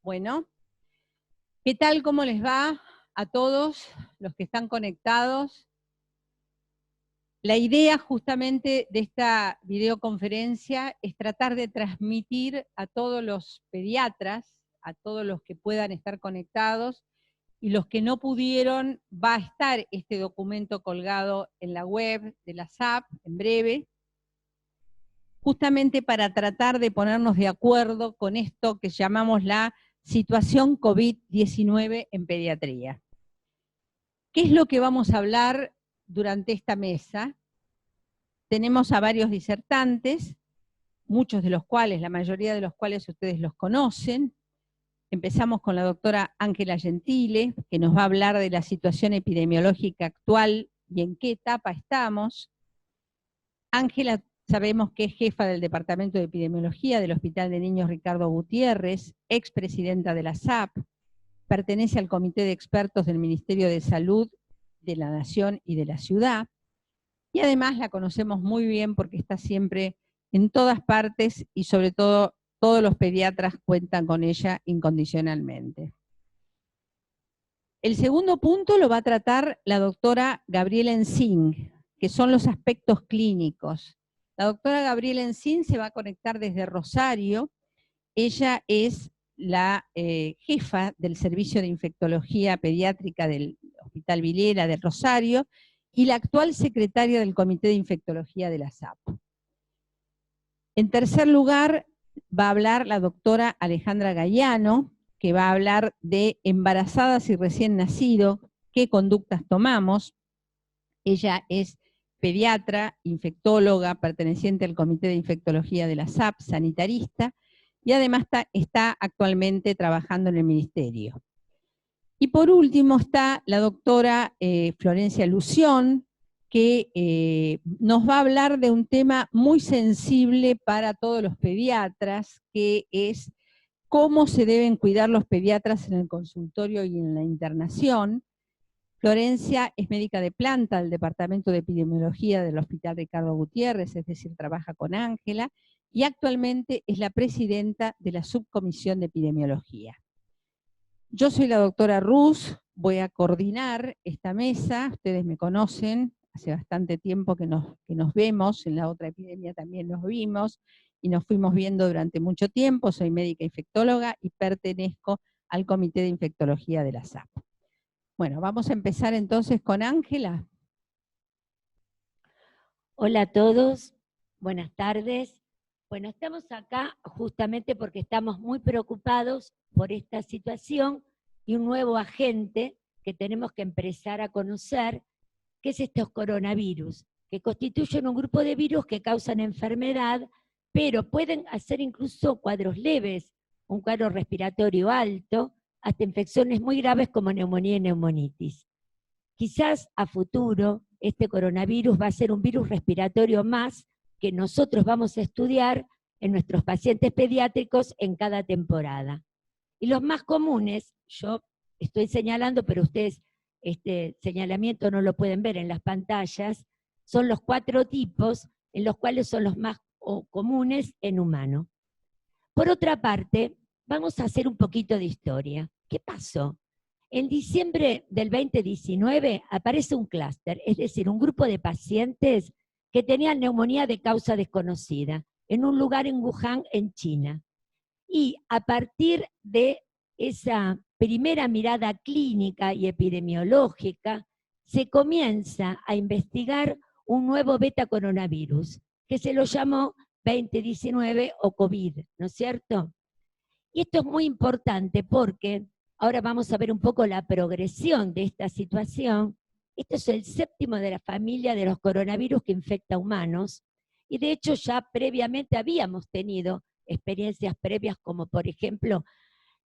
Bueno, ¿qué tal? ¿Cómo les va a todos los que están conectados? La idea justamente de esta videoconferencia es tratar de transmitir a todos los pediatras, a todos los que puedan estar conectados, y los que no pudieron, va a estar este documento colgado en la web de la SAP en breve, justamente para tratar de ponernos de acuerdo con esto que llamamos la situación COVID-19 en pediatría. ¿Qué es lo que vamos a hablar durante esta mesa? Tenemos a varios disertantes, muchos de los cuales, la mayoría de los cuales ustedes los conocen. Empezamos con la doctora Ángela Gentile, que nos va a hablar de la situación epidemiológica actual y en qué etapa estamos. Ángela sabemos que es jefa del Departamento de Epidemiología del Hospital de Niños Ricardo Gutiérrez, expresidenta de la SAP, pertenece al Comité de Expertos del Ministerio de Salud de la Nación y de la Ciudad, y además la conocemos muy bien porque está siempre en todas partes y sobre todo todos los pediatras cuentan con ella incondicionalmente. El segundo punto lo va a tratar la doctora Gabriela Enzín, que son los aspectos clínicos. La doctora Gabriela Enzín se va a conectar desde Rosario. Ella es la jefa del Servicio de Infectología Pediátrica del Hospital Vilera de Rosario y la actual secretaria del Comité de Infectología de la SAP. En tercer lugar, va a hablar la doctora Alejandra Gayano, que va a hablar de embarazadas y recién nacido, qué conductas tomamos. Ella es pediatra, infectóloga, perteneciente al Comité de Infectología de la SAP, sanitarista, y además está actualmente trabajando en el Ministerio. Y por último está la doctora Florencia Lución, que nos va a hablar de un tema muy sensible para todos los pediatras, que es cómo se deben cuidar los pediatras en el consultorio y en la internación. Florencia es médica de planta del Departamento de Epidemiología del Hospital Ricardo Gutiérrez, es decir, trabaja con Ángela, y actualmente es la presidenta de la Subcomisión de Epidemiología. Yo soy la doctora Ruz, voy a coordinar esta mesa, ustedes me conocen, hace bastante tiempo que nos vemos, en la otra epidemia también nos vimos, y nos fuimos viendo durante mucho tiempo, soy médica infectóloga y pertenezco al Comité de Infectología de la SAP. Bueno, vamos a empezar entonces con Ángela. Hola a todos, buenas tardes. Bueno, estamos acá justamente porque estamos muy preocupados por esta situación y un nuevo agente que tenemos que empezar a conocer, que es estos coronavirus, que constituyen un grupo de virus que causan enfermedad, pero pueden hacer incluso cuadros leves, un cuadro respiratorio alto, hasta infecciones muy graves como neumonía y neumonitis. Quizás a futuro este coronavirus va a ser un virus respiratorio más que nosotros vamos a estudiar en nuestros pacientes pediátricos en cada temporada. Y los más comunes, yo estoy señalando, pero ustedes este señalamiento no lo pueden ver en las pantallas, son los 4 tipos en los cuales son los más comunes en humano. Por otra parte, vamos a hacer un poquito de historia. ¿Qué pasó? En diciembre del 2019 aparece un clúster, es decir, un grupo de pacientes que tenían neumonía de causa desconocida, en un lugar en Wuhan, en China. Y a partir de esa primera mirada clínica y epidemiológica, se comienza a investigar un nuevo beta coronavirus, que se lo llamó 2019 o COVID, ¿no es cierto? Y esto es muy importante porque ahora vamos a ver un poco la progresión de esta situación. Este es el 7º de la familia de los coronavirus que infecta a humanos, y de hecho ya previamente habíamos tenido experiencias previas como por ejemplo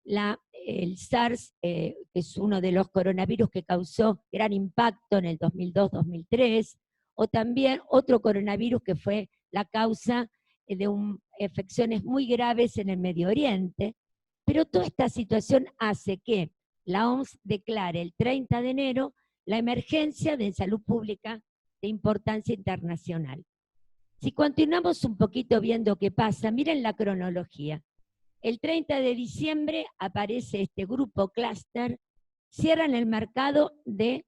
el SARS, que es uno de los coronavirus que causó gran impacto en el 2002-2003, o también otro coronavirus que fue la causa de infecciones muy graves en el Medio Oriente. Pero toda esta situación hace que la OMS declare el 30 de enero la emergencia de salud pública de importancia internacional. Si continuamos un poquito viendo qué pasa, miren la cronología. el 30 de diciembre aparece este grupo clúster, cierran el mercado de,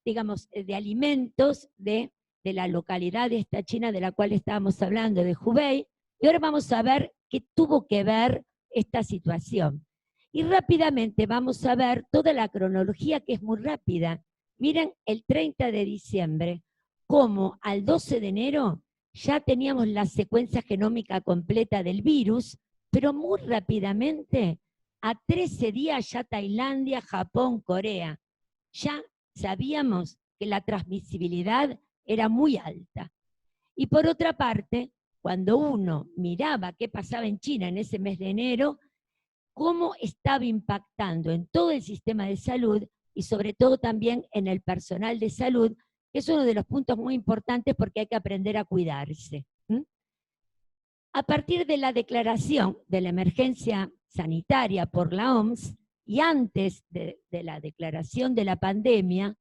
digamos, de alimentos de la localidad de esta China de la cual estábamos hablando, de Hubei, y ahora vamos a ver qué tuvo que ver esta situación. Y rápidamente vamos a ver toda la cronología, que es muy rápida. Miren el 30 de diciembre, cómo al 12 de enero ya teníamos la secuencia genómica completa del virus, pero muy rápidamente, a 13 días ya Tailandia, Japón, Corea, ya sabíamos que la transmisibilidad era muy alta. Y por otra parte, cuando uno miraba qué pasaba en China en ese mes de enero, cómo estaba impactando en todo el sistema de salud y sobre todo también en el personal de salud, que es uno de los puntos muy importantes porque hay que aprender a cuidarse. A partir de la declaración de la emergencia sanitaria por la OMS y antes de la declaración de la pandemia,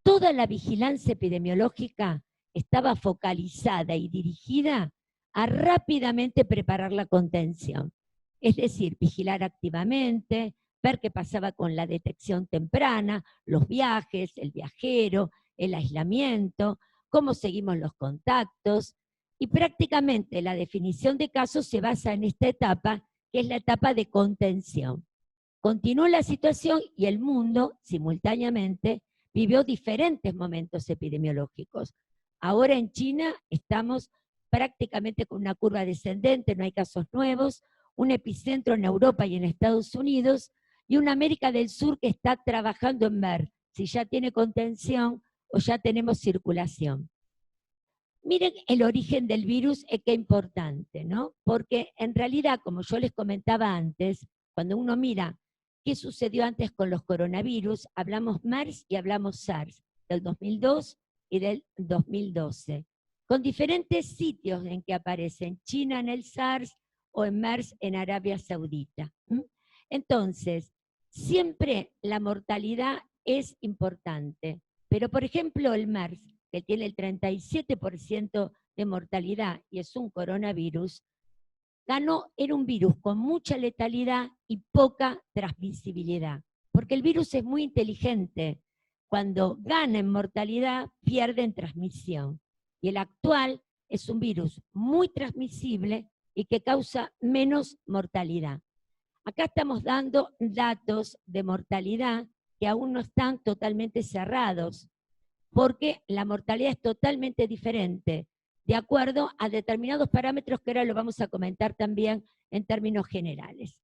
toda la vigilancia epidemiológica estaba focalizada y dirigida a rápidamente preparar la contención. Es decir, vigilar activamente, ver qué pasaba con la detección temprana, los viajes, el viajero, el aislamiento, cómo seguimos los contactos, y prácticamente la definición de casos se basa en esta etapa, que es la etapa de contención. Continuó la situación y el mundo, simultáneamente, vivió diferentes momentos epidemiológicos. Ahora en China estamos prácticamente con una curva descendente, no hay casos nuevos, un epicentro en Europa y en Estados Unidos, y una América del Sur que está trabajando en ver si ya tiene contención o ya tenemos circulación. Miren el origen del virus, es que importante, ¿no? Porque en realidad, como yo les comentaba antes, cuando uno mira qué sucedió antes con los coronavirus, hablamos MERS y hablamos SARS, del 2002 y del 2012, con diferentes sitios en que aparecen, China en el SARS o en MERS en Arabia Saudita. Entonces, siempre la mortalidad es importante, pero por ejemplo el MERS, que tiene el 37% de mortalidad y es un coronavirus, era un virus con mucha letalidad y poca transmisibilidad, porque el virus es muy inteligente. Cuando gana en mortalidad, pierde en transmisión. Y el actual es un virus muy transmisible y que causa menos mortalidad. Acá estamos dando datos de mortalidad que aún no están totalmente cerrados, porque la mortalidad es totalmente diferente, de acuerdo a determinados parámetros que ahora lo vamos a comentar también en términos generales.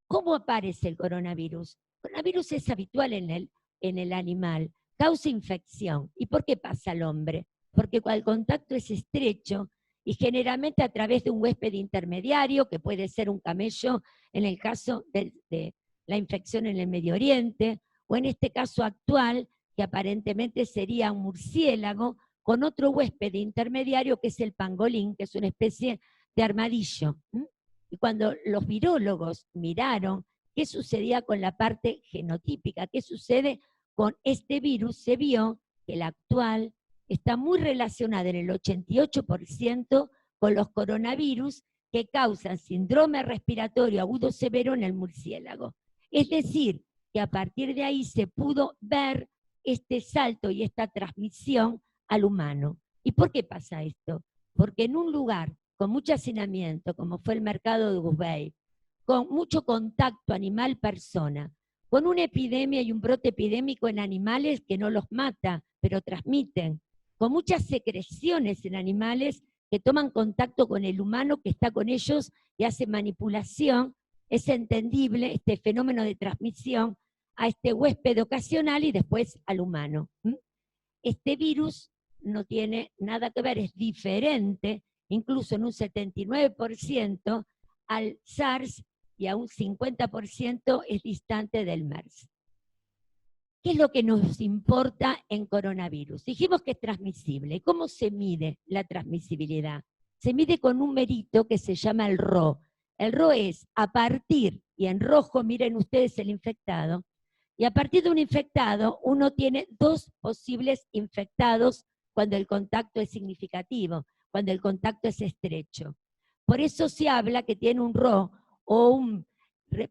¿Cómo aparece el coronavirus? El coronavirus es habitual en el animal, causa infección. ¿Y por qué pasa al hombre? Porque cuando el contacto es estrecho y generalmente a través de un huésped intermediario, que puede ser un camello en el caso de la infección en el Medio Oriente, o en este caso actual, que aparentemente sería un murciélago, con otro huésped intermediario que es el pangolín, que es una especie de armadillo. Y cuando los virólogos miraron qué sucedía con la parte genotípica, qué sucede con este virus, se vio que el actual está muy relacionado en el 88% con los coronavirus que causan síndrome respiratorio agudo severo en el murciélago. Es decir, que a partir de ahí se pudo ver este salto y esta transmisión al humano. ¿Y por qué pasa esto? Porque en un lugar con mucho hacinamiento, como fue el mercado de Hubei, con mucho contacto animal-persona, con una epidemia y un brote epidémico en animales que no los mata, pero transmiten, con muchas secreciones en animales que toman contacto con el humano que está con ellos y hace manipulación, es entendible este fenómeno de transmisión a este huésped ocasional y después al humano. Este virus no tiene nada que ver, es diferente, incluso en un 79% al SARS y a un 50% es distante del MERS. ¿Qué es lo que nos importa en coronavirus? Dijimos que es transmisible. ¿Cómo se mide la transmisibilidad? Se mide con un numerito que se llama el RO. El RO es a partir, y en rojo miren ustedes el infectado, y a partir de un infectado uno tiene 2 posibles infectados cuando el contacto es significativo, cuando el contacto es estrecho. Por eso se habla que tiene un RO o un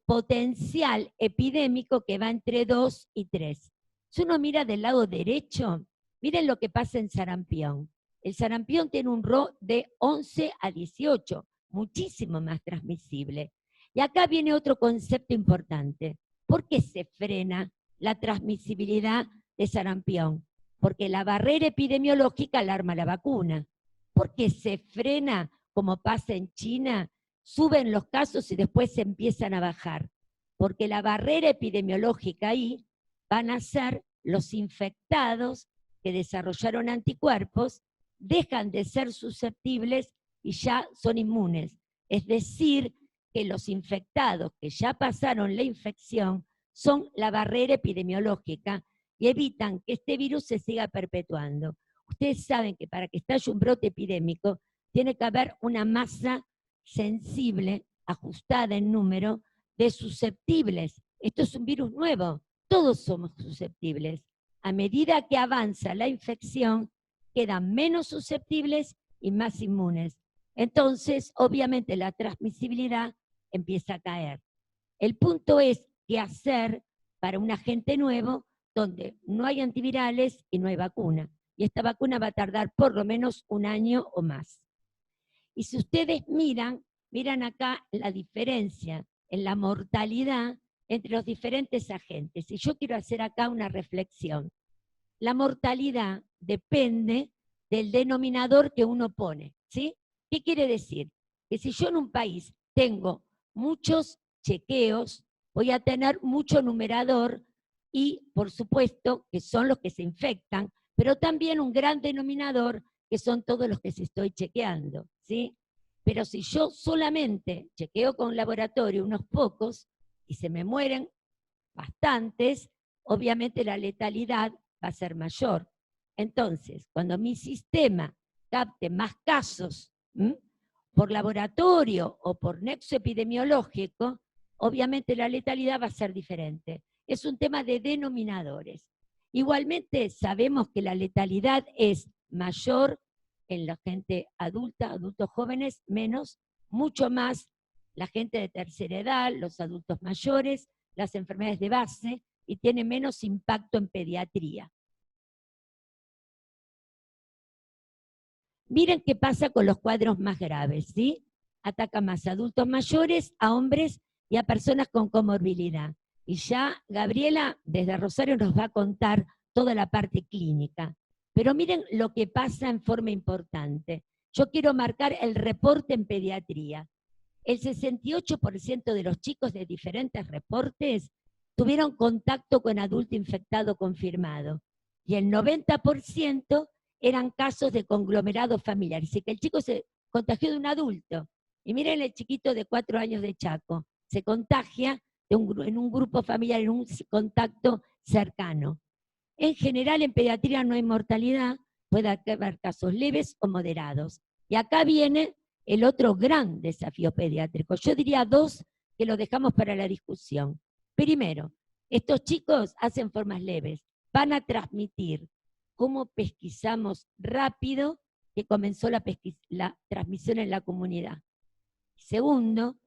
potencial epidémico que va entre 2 y 3. Si uno mira del lado derecho, miren lo que pasa en sarampión. El sarampión tiene un RO de 11 a 18, muchísimo más transmisible. Y acá viene otro concepto importante. ¿Por qué se frena la transmisibilidad de sarampión? Porque la barrera epidemiológica alarma la vacuna. ¿Por qué se frena, como pasa en China? Suben los casos y después se empiezan a bajar. Porque la barrera epidemiológica ahí van a ser los infectados que desarrollaron anticuerpos, dejan de ser susceptibles y ya son inmunes. Es decir, que los infectados que ya pasaron la infección son la barrera epidemiológica y evitan que este virus se siga perpetuando. Ustedes saben que para que estalle un brote epidémico tiene que haber una masa sensible, ajustada en número, de susceptibles. Esto es un virus nuevo, todos somos susceptibles. A medida que avanza la infección, quedan menos susceptibles y más inmunes. Entonces, obviamente, la transmisibilidad empieza a caer. El punto es qué hacer para un agente nuevo donde no hay antivirales y no hay vacuna. Y esta vacuna va a tardar por lo menos un año o más. Y si ustedes miran acá la diferencia en la mortalidad entre los diferentes agentes. Y yo quiero hacer acá una reflexión. La mortalidad depende del denominador que uno pone, ¿sí? ¿Qué quiere decir? Que si yo en un país tengo muchos chequeos, voy a tener mucho numerador y, por supuesto, que son los que se infectan, pero también un gran denominador que son todos los que se estoy chequeando, ¿sí? Pero si yo solamente chequeo con laboratorio unos pocos y se me mueren bastantes, obviamente la letalidad va a ser mayor. Entonces, cuando mi sistema capte más casos por laboratorio o por nexo epidemiológico, obviamente la letalidad va a ser diferente. Es un tema de denominadores. Igualmente sabemos que la letalidad es mayor en la gente adulta, adultos jóvenes, menos, mucho más la gente de tercera edad, los adultos mayores, las enfermedades de base, y tiene menos impacto en pediatría. Miren qué pasa con los cuadros más graves, ¿sí? Ataca más a adultos mayores, a hombres y a personas con comorbilidad. Y ya Gabriela desde Rosario nos va a contar toda la parte clínica. Pero miren lo que pasa en forma importante. Yo quiero marcar el reporte en pediatría. El 68% de los chicos de diferentes reportes tuvieron contacto con adulto infectado confirmado. Y el 90% eran casos de conglomerado familiar. Así que el chico se contagió de un adulto. Y miren el chiquito de 4 años de Chaco. Se contagia en un grupo familiar, en un contacto cercano. En general, en pediatría no hay mortalidad. Puede haber casos leves o moderados. Y acá viene el otro gran desafío pediátrico. Yo diría 2 que lo dejamos para la discusión. Primero, estos chicos hacen formas leves. Van a transmitir. ¿Cómo pesquisamos rápido que comenzó la transmisión en la comunidad? Segundo,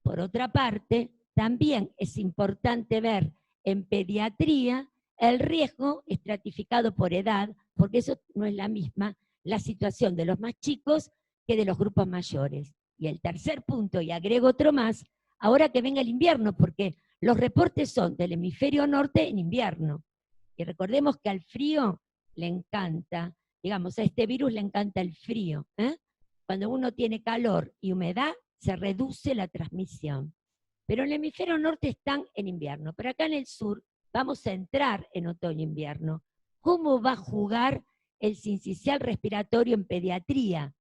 por otra parte, también es importante ver en pediatría el riesgo estratificado por edad, porque eso no es la misma la situación de los más chicos que de los grupos mayores. Y el tercer punto, y agrego otro más, ahora que venga el invierno, porque los reportes son del hemisferio norte en invierno. Y recordemos que al frío le encanta, digamos, a este virus le encanta el frío. Cuando uno tiene calor y humedad, se reduce la transmisión. Pero en el hemisferio norte están en invierno, pero acá en el sur vamos a entrar en otoño-invierno. ¿Cómo va a jugar el sincicial respiratorio en pediatría?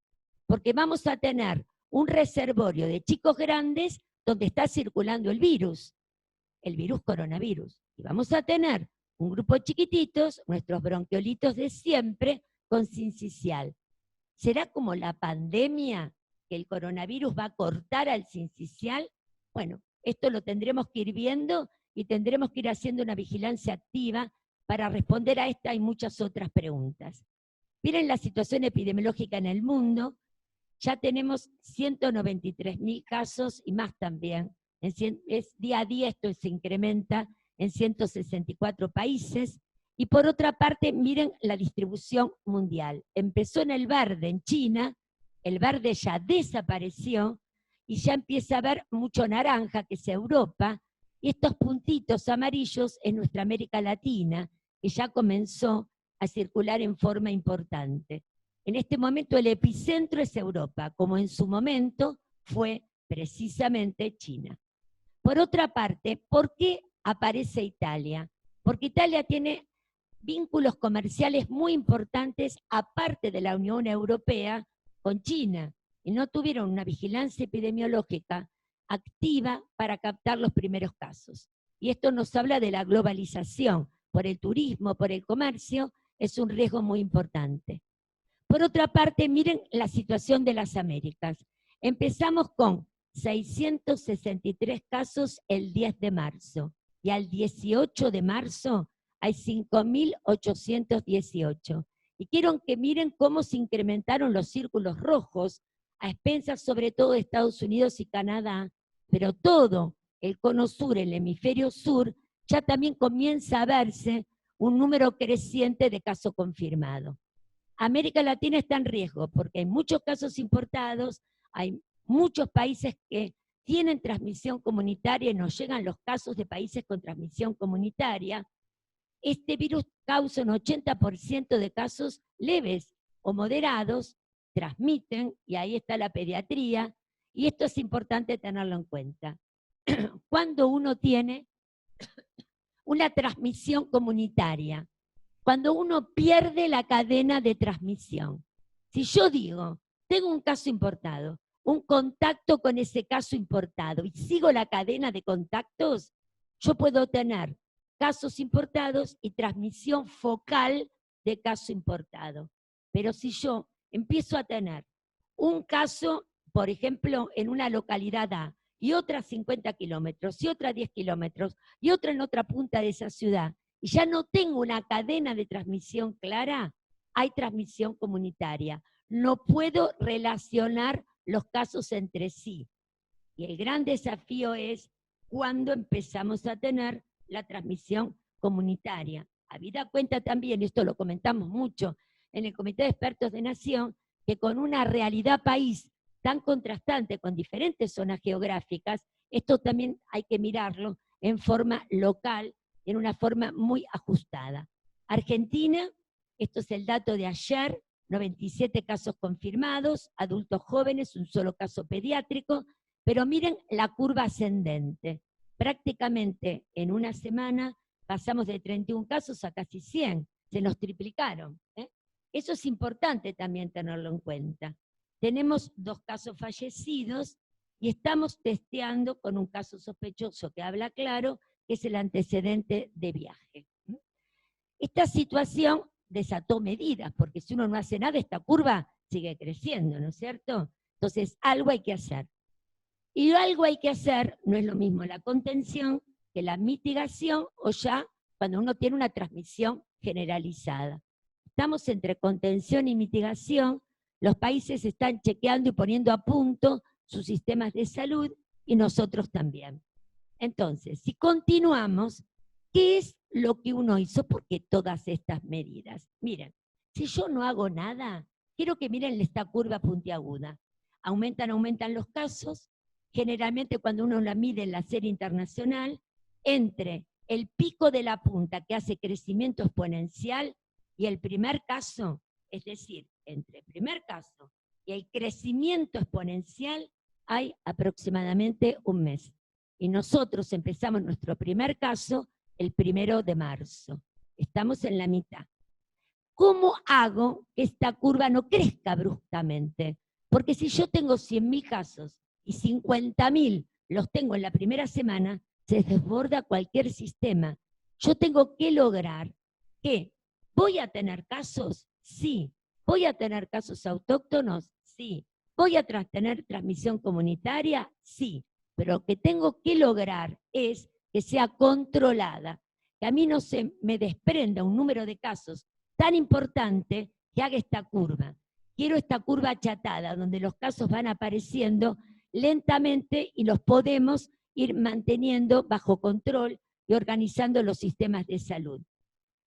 Porque vamos a tener un reservorio de chicos grandes donde está circulando el virus coronavirus. Y vamos a tener un grupo de chiquititos, nuestros bronquiolitos de siempre, con sincicial. ¿Será como la pandemia que el coronavirus va a cortar al sincicial? Bueno, esto lo tendremos que ir viendo y tendremos que ir haciendo una vigilancia activa para responder a esta y muchas otras preguntas. Miren la situación epidemiológica en el mundo. ya tenemos 193.000 casos y más también. Día a día esto se incrementa en 164 países. Y por otra parte, miren la distribución mundial. Empezó en el verde, en China, el verde ya desapareció y ya empieza a haber mucho naranja, que es Europa, y estos puntitos amarillos en nuestra América Latina, que ya comenzó a circular en forma importante. En este momento el epicentro es Europa, como en su momento fue precisamente China. Por otra parte, ¿por qué aparece Italia? Porque Italia tiene vínculos comerciales muy importantes, aparte de la Unión Europea, con China, y no tuvieron una vigilancia epidemiológica activa para captar los primeros casos. Y esto nos habla de la globalización, por el turismo, por el comercio, es un riesgo muy importante. Por otra parte, miren la situación de las Américas. Empezamos con 663 casos el 10 de marzo, y al 18 de marzo hay 5.818. Y quiero que miren cómo se incrementaron los círculos rojos, a expensas sobre todo de Estados Unidos y Canadá, pero todo el cono sur, el hemisferio sur, ya también comienza a verse un número creciente de casos confirmados. América Latina está en riesgo porque hay muchos casos importados, hay muchos países que tienen transmisión comunitaria y nos llegan los casos de países con transmisión comunitaria. Este virus causa un 80% de casos leves o moderados, transmiten, y ahí está la pediatría, y esto es importante tenerlo en cuenta. Cuando uno tiene una transmisión comunitaria, cuando uno pierde la cadena de transmisión. Si yo digo, tengo un caso importado, un contacto con ese caso importado, y sigo la cadena de contactos, yo puedo tener casos importados y transmisión focal de caso importado. Pero si yo empiezo a tener un caso, por ejemplo, en una localidad A, y otra a 50 kilómetros, y otra a 10 kilómetros, y otra en otra punta de esa ciudad, y ya no tengo una cadena de transmisión clara, hay transmisión comunitaria. No puedo relacionar los casos entre sí. Y el gran desafío es cuando empezamos a tener la transmisión comunitaria. Habida cuenta también, y esto lo comentamos mucho en el Comité de Expertos de Nación, que con una realidad país tan contrastante con diferentes zonas geográficas, esto también hay que mirarlo en forma local, en una forma muy ajustada. Argentina, esto es el dato de ayer, 97 casos confirmados, adultos jóvenes, un solo caso pediátrico, pero miren la curva ascendente. Prácticamente en una semana pasamos de 31 casos a casi 100, se nos triplicaron. Eso es importante también tenerlo en cuenta. Tenemos 2 casos fallecidos y estamos testeando con un caso sospechoso que habla claro, que es el antecedente de viaje. Esta situación desató medidas, porque si uno no hace nada, esta curva sigue creciendo, ¿no es cierto? Entonces, algo hay que hacer. Y algo hay que hacer, no es lo mismo la contención que la mitigación, o ya cuando uno tiene una transmisión generalizada. Estamos entre contención y mitigación, los países están chequeando y poniendo a punto sus sistemas de salud, y nosotros también. Entonces, si continuamos, ¿qué es lo que uno hizo? Porque todas estas medidas. Miren, si yo no hago nada, quiero que miren esta curva puntiaguda. Aumentan los casos. Generalmente cuando uno la mide en la serie internacional, entre el pico de la punta que hace crecimiento exponencial y el primer caso, es decir, entre el primer caso y el crecimiento exponencial hay aproximadamente un mes. Y nosotros empezamos nuestro primer caso el 1 de marzo. Estamos en la mitad. ¿Cómo hago que esta curva no crezca bruscamente? Porque si yo tengo 100.000 casos y 50.000 los tengo en la primera semana, se desborda cualquier sistema. Yo tengo que lograr que ¿voy a tener casos? Sí. ¿Voy a tener casos autóctonos? Sí. ¿Voy a tener transmisión comunitaria? Sí. Pero lo que tengo que lograr es que sea controlada, que a mí no se me desprenda un número de casos tan importante que haga esta curva. quiero esta curva achatada, donde los casos van apareciendo lentamente y los podemos ir manteniendo bajo control y organizando los sistemas de salud.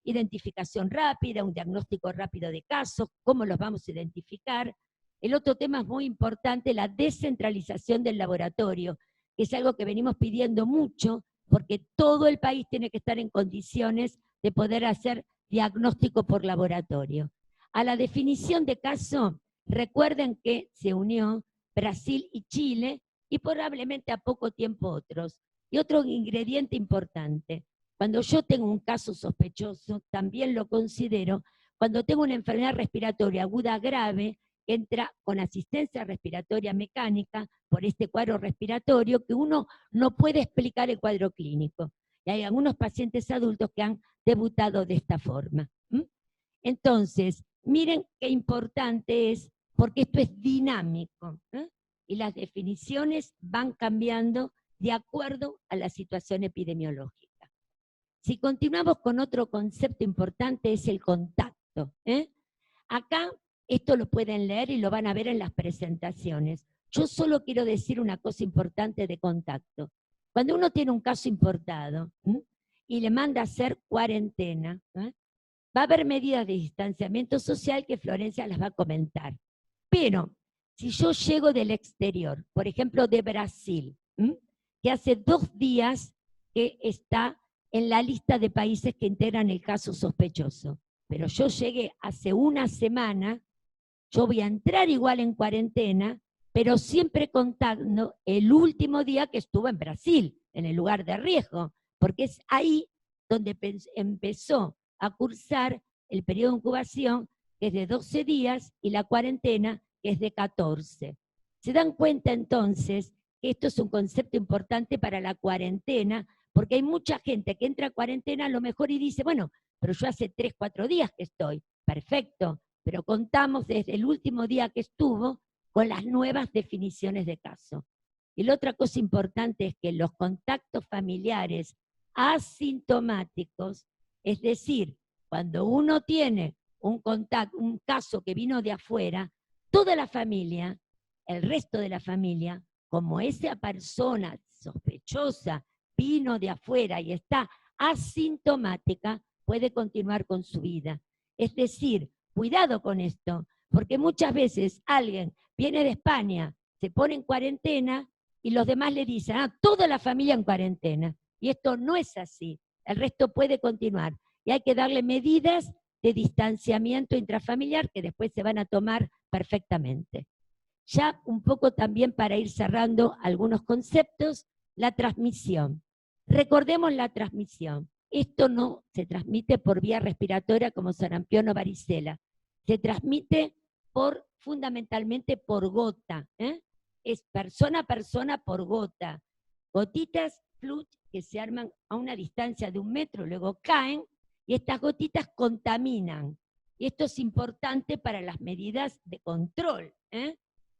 Identificación rápida, un diagnóstico rápido de casos, cómo los vamos a identificar. El otro tema es muy importante, la descentralización del laboratorio, que es algo que venimos pidiendo mucho, porque todo el país tiene que estar en condiciones de poder hacer diagnóstico por laboratorio. A la definición de caso, recuerden que se unió Brasil y Chile, y probablemente a poco tiempo otros. Y otro ingrediente importante, cuando yo tengo un caso sospechoso, también lo considero cuando tengo una enfermedad respiratoria aguda grave, que entra con asistencia respiratoria mecánica por este cuadro respiratorio, que uno no puede explicar el cuadro clínico. Y hay algunos pacientes adultos que han debutado de esta forma. Entonces, miren qué importante es, porque esto es dinámico, y las definiciones van cambiando de acuerdo a la situación epidemiológica. Si continuamos con otro concepto importante, es el contacto. Acá, esto lo pueden leer y lo van a ver en las presentaciones. Yo solo quiero decir una cosa importante de contacto. Cuando uno tiene un caso importado y le manda a hacer cuarentena, va a haber medidas de distanciamiento social que Florencia las va a comentar. Pero, si yo llego del exterior, por ejemplo de Brasil, que hace 2 días que está en la lista de países que integran el caso sospechoso, pero yo llegué hace una semana, yo voy a entrar igual en cuarentena, pero siempre contando el último día que estuve en Brasil, en el lugar de riesgo, porque es ahí donde empezó a cursar el periodo de incubación, que es de 12 días, y la cuarentena, que es de 14. ¿Se dan cuenta entonces que esto es un concepto importante para la cuarentena? Porque hay mucha gente que entra a cuarentena a lo mejor y dice, bueno, pero yo hace 3, 4 días que estoy. Perfecto, pero contamos desde el último día que estuvo con las nuevas definiciones de caso. Y la otra cosa importante es que los contactos familiares asintomáticos, es decir, cuando uno tiene un caso que vino de afuera, toda la familia, el resto de la familia, como esa persona sospechosa vino de afuera y está asintomática, puede continuar con su vida. Es decir, cuidado con esto, porque muchas veces alguien viene de España, se pone en cuarentena y los demás le dicen, toda la familia en cuarentena. Y esto no es así, el resto puede continuar. Y hay que darle medidas de distanciamiento intrafamiliar que después se van a tomar perfectamente. Ya un poco también para ir cerrando algunos conceptos, la transmisión. Recordemos la transmisión. Esto no se transmite por vía respiratoria como sarampión o varicela. Se transmite fundamentalmente por gota. Es persona a persona por gota. Gotitas fluch que se arman a una distancia de 1 metro, luego caen, y estas gotitas contaminan. Y esto es importante para las medidas de control,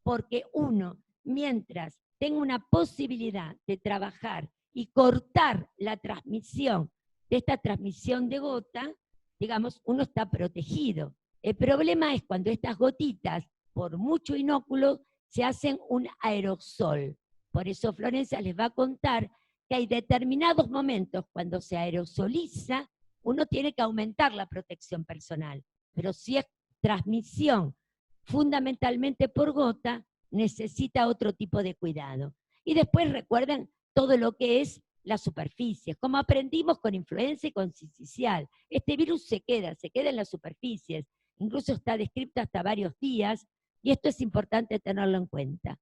porque uno, mientras tenga una posibilidad de trabajar y cortar la transmisión de esta transmisión de gota, digamos, uno está protegido. El problema es cuando estas gotitas, por mucho inóculo, se hacen un aerosol. Por eso Florencia les va a contar que hay determinados momentos cuando se aerosoliza, uno tiene que aumentar la protección personal. Pero si es transmisión fundamentalmente por gota, necesita otro tipo de cuidado. Y después recuerden todo lo que es las superficies, como aprendimos con influenza y con sincicial. Este virus se queda en las superficies, incluso está descrito hasta varios días, y esto es importante tenerlo en cuenta.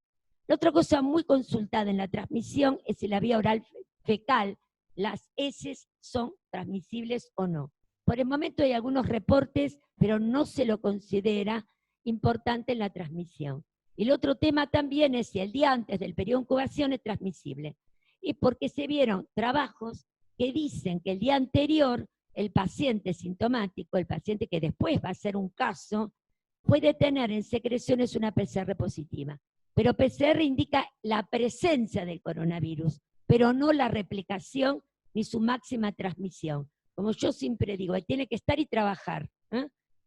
La otra cosa muy consultada en la transmisión es si la vía oral fecal, las heces son transmisibles o no. Por el momento hay algunos reportes, pero no se lo considera importante en la transmisión. Y el otro tema también es si el día antes del periodo de incubación es transmisible. Y porque se vieron trabajos que dicen que el día anterior el paciente sintomático, el paciente que después va a ser un caso, puede tener en secreciones una PCR positiva. Pero PCR indica la presencia del coronavirus, pero no la replicación ni su máxima transmisión. Como yo siempre digo, él tiene que estar y trabajar.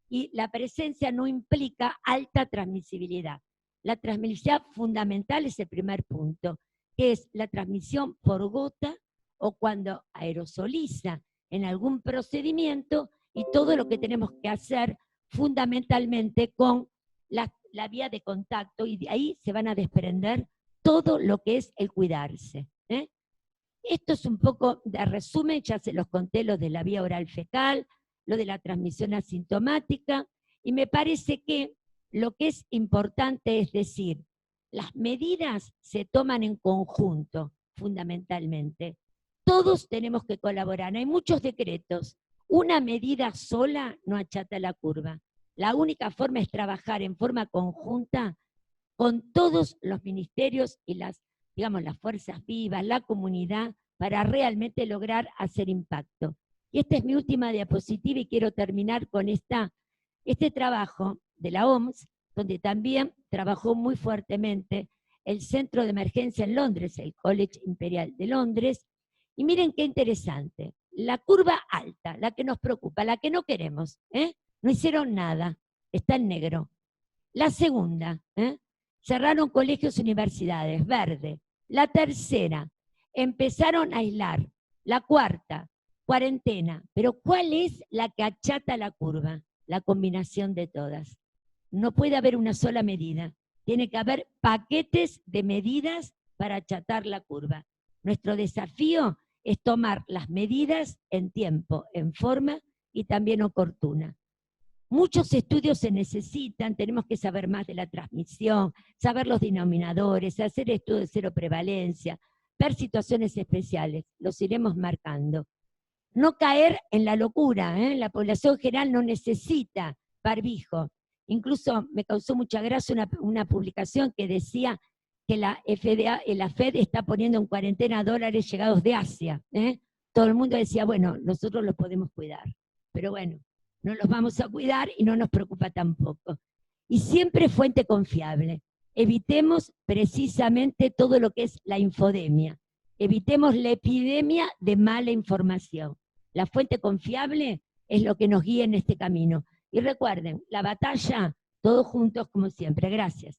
y la presencia no implica alta transmisibilidad. La transmisibilidad fundamental es el primer punto, que es la transmisión por gota o cuando aerosoliza en algún procedimiento y todo lo que tenemos que hacer fundamentalmente con la vía de contacto, y de ahí se van a desprender todo lo que es el cuidarse. Esto es un poco de resumen, ya se los conté, lo de la vía oral fecal, lo de la transmisión asintomática, y me parece que lo que es importante es decir, las medidas se toman en conjunto, fundamentalmente. Todos tenemos que colaborar, hay muchos decretos. Una medida sola no achata la curva. La única forma es trabajar en forma conjunta con todos los ministerios y las fuerzas vivas, la comunidad, para realmente lograr hacer impacto. Y esta es mi última diapositiva y quiero terminar con este trabajo de la OMS, donde también trabajó muy fuertemente el Centro de Emergencia en Londres, el College Imperial de Londres, y miren qué interesante, la curva alta, la que nos preocupa, la que no queremos, no hicieron nada, está en negro. La segunda, cerraron colegios y universidades, verde. La tercera, empezaron a aislar. La cuarta, cuarentena. Pero ¿cuál es la que achata la curva? La combinación de todas. No puede haber una sola medida. Tiene que haber paquetes de medidas para achatar la curva. Nuestro desafío es tomar las medidas en tiempo, en forma y también oportuna. Muchos estudios se necesitan, tenemos que saber más de la transmisión, saber los denominadores, hacer estudios de cero prevalencia, ver situaciones especiales, los iremos marcando. No caer en la locura, la población general no necesita barbijo. Incluso me causó mucha gracia una publicación que decía que la FED está poniendo en cuarentena dólares llegados de Asia. Todo el mundo decía, bueno, nosotros los podemos cuidar, pero bueno, no los vamos a cuidar y no nos preocupa tampoco. Y siempre fuente confiable. Evitemos precisamente todo lo que es la infodemia. Evitemos la epidemia de mala información. La fuente confiable es lo que nos guía en este camino. Y recuerden, la batalla, todos juntos como siempre. Gracias.